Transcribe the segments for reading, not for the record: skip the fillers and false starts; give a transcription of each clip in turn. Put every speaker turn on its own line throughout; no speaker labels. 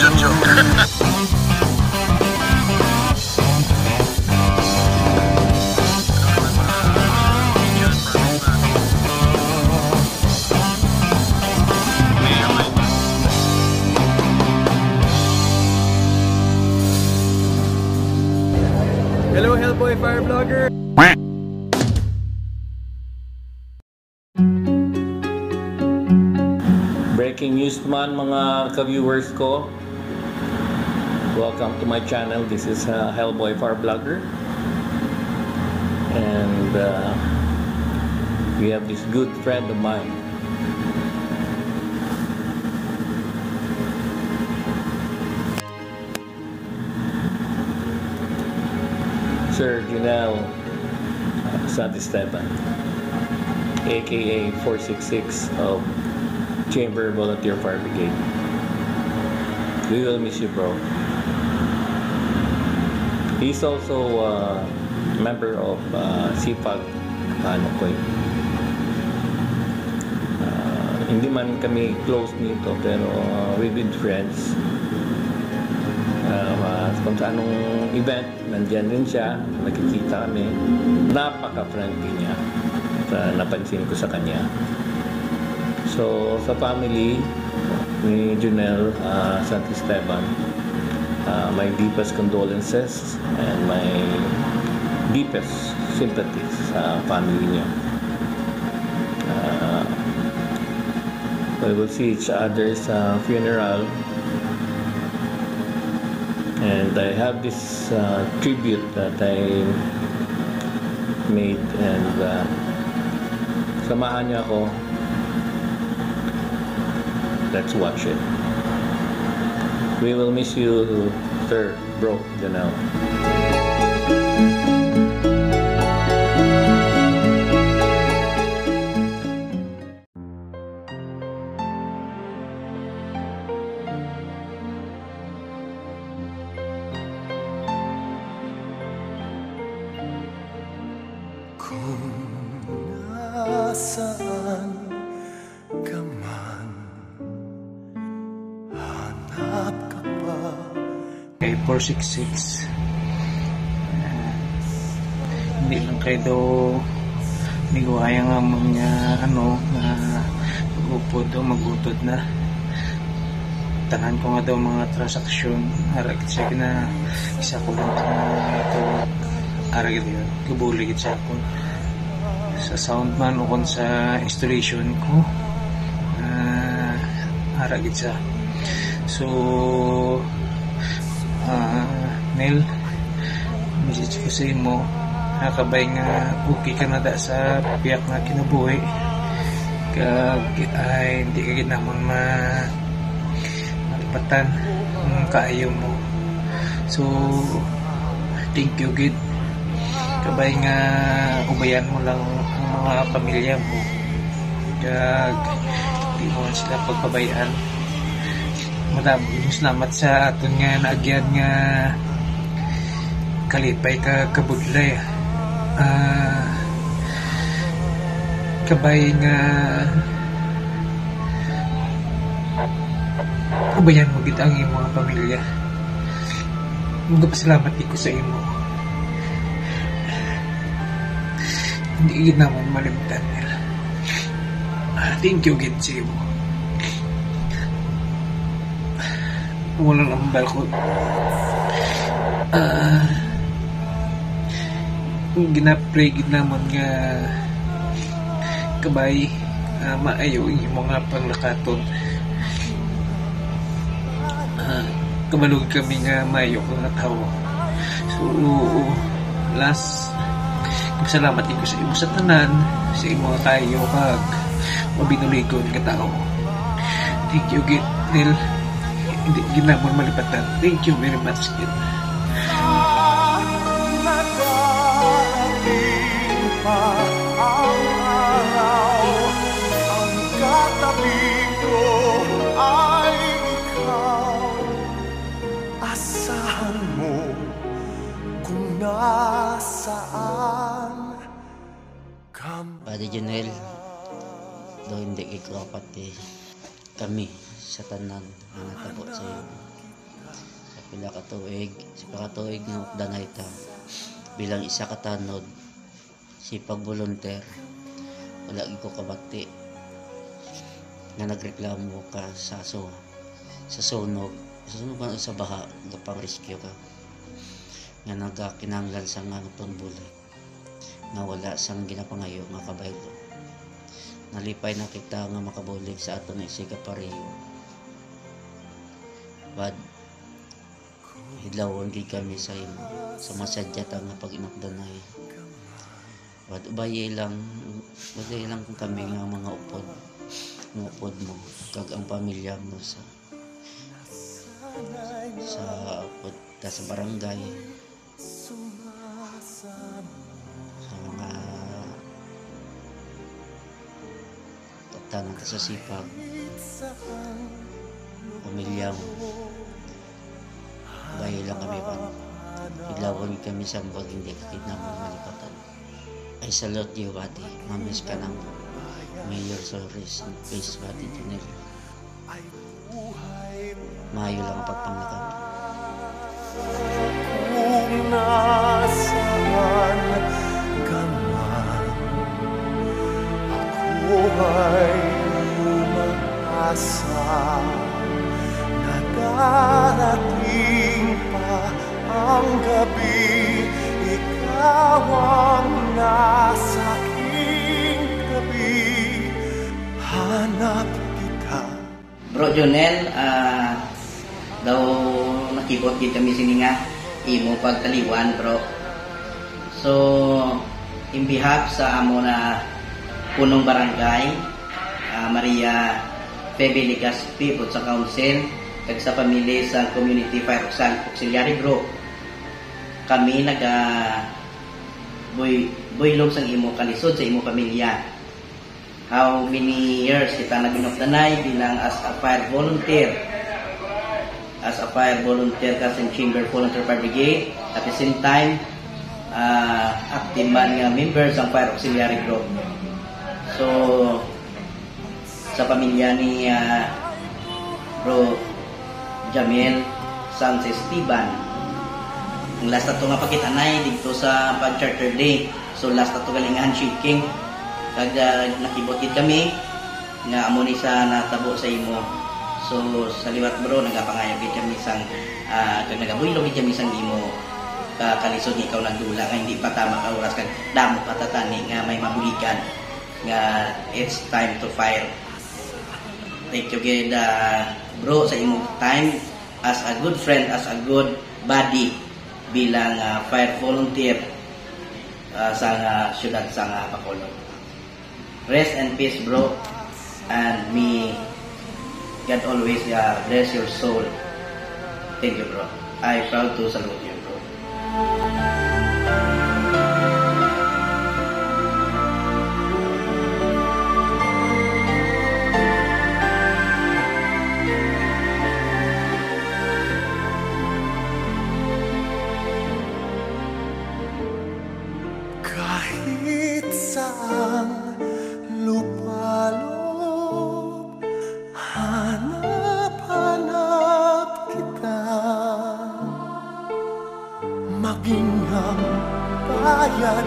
Jojo.
Hello Hellboy Fire Vlogger! Breaking news man mga ka-viewers ko. Welcome to my channel. This is Hellboy Fire Vlogger. And we have this good friend of mine. Sir Junel Santisteban, aka 466 of Chamber Volunteer Fire Brigade. We will miss you, bro. He's also a member of CFAG. Hindi man kami close nito, pero we've been friends. Kung sa anong event, nandyan rin siya, nakikita kami. Napaka-friendly niya. Napansin ko sa kanya. So, sa family ni Junel Santisteban, my deepest condolences and my deepest sympathies sa family niya. We will see each other sa funeral. And I have this tribute that I made, and samahan niyo ako. Let's watch it. We will miss you, sir, bro, Janelle.
Nasaan ka man, hanap ka pa.
Kay 466, hindi lang kayo daw niguaya nga mga mag-upod o mag-utod na tanan ko nga daw mga transaksyon harag siya na isa ko lang ito harag ito kabuligid sa ako sa soundman o kung sa installation ko haragit siya. So Nel, message ko sa imo nakabay nga okay ka na da sa piyak nga kinabuhi kag ay hindi ka ginamon malipatan kaayo mo. So thank you gid kabay nga ubayan mo lang ang mga pamilya mo kag di mo sila pagpabayaan. Maraming salamat sa aton nga naagyan nga kalipay ka kabudlay kabay nga ubayan mo gid ang imong mga pamilya. Magpasalamat ko sa imo. Hindi gid naman malimtan nila. Thank you gid sa imo. Walang ambal ko. Ginapray gid naman nga kabay maayo yung mga panglakaton. Kabalog kami nga maayo ko nga tao. So last salamat ko sa imo sa tanan sa imo kayo kag mabinuligon ka tao. Thank you gid Nel. Hindi ginamon malipatan. Thank you very much kid.
Ang araw, ang katabi ko ay ikaw. Asahan mo kung nasaan ka.
Padre Junel, do hindi ikaw pati kami sa tanan ang natabo sa iyo.
pila ka tuig, sa pakatuig nga updanay ta bilang isa ka tanod si pag-volunteer. Wala gid ko kabati nga nagreklamo ka sa sunog ba sa baha nga pang-rescue ka nga nagakinanglan sa nga tunbuli nga wala sang ginapangayo nga kabaylo. Nalipay na kita nga makabulig sa aton na isika pareho. Bad hidlawon gid kami sa imo sa masadyata nga pag-inukdanay. Bad ubaye lang kung kami nga mga upod mo kag ang pamilya mo sa upod ta sa barangay, sa mga tanan sa sipag pamilya mo. Bahay lang kami pa. Idlawon kami sa mga hindi kakit namin malipatan. I salute you, Bati. Mamis ka ng Mayor Solis and Face Bati Junel. Mayo lang ang pagpanglakan.
Kung nasaan ka man, ako ay umaasa na darating pa ang gabi. Ikaw ang nasa aking gabi, hanap kita.
Bro Jonel, daw nakibot gid kami sini nga imo pagtaliwan, bro. So in behalf sa amo na punong barangay, Maria Febe Legaspi po sa council kag sa pamilya sa Community Fire Auxiliary Group, kami buylog sang imo kalisod sa imo pamilya. How many years kita nabinokdanay bilang as a fire volunteer ka sa Chamber Volunteer Fire Brigade, at the same time active man nga members ang Fire Auxiliary Group. So sa pamilya ni Bro Jamel San Esteban, ang last na ito nga pakitanay dito sa pag-charter day. So last na ito galing handshaking kag nakibot kami nga amo ni sa natabo sa imo. So sa liwat, bro, nagapangayo gid kami sang kag nagabuylog gid kami sang imo kalisod ni ikaw nagdula nga hindi pa tama ka oras kag damo patatani nga may mabulikan nga it's time to fire. Thank you gid, bro, sa imong time as a good friend, as a good buddy bilang fire volunteer sa syudad sa Bacolod. Rest and peace, bro, and may God always bless your soul. Thank you, bro. I proud to salute you, bro.
Kahit saan lupalop, hanap kita. Maging ang bayad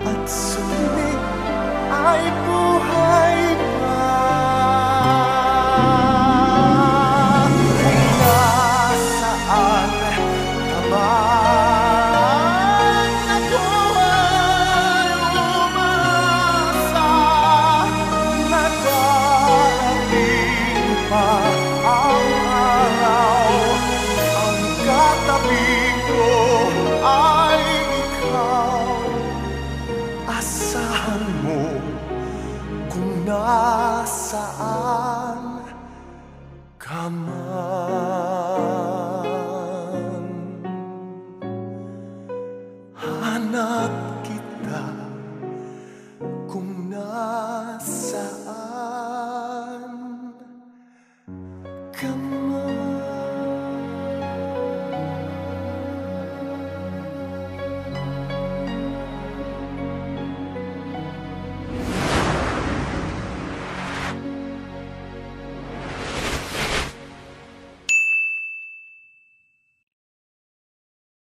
at sulit ay buhay pa. Nasaan ka man, ako ay umasa na darating pa ang araw. Ang katabi ko ay ikaw. Asahan mo kung nasaan ka man. Hanap kita kung nasaan ka man.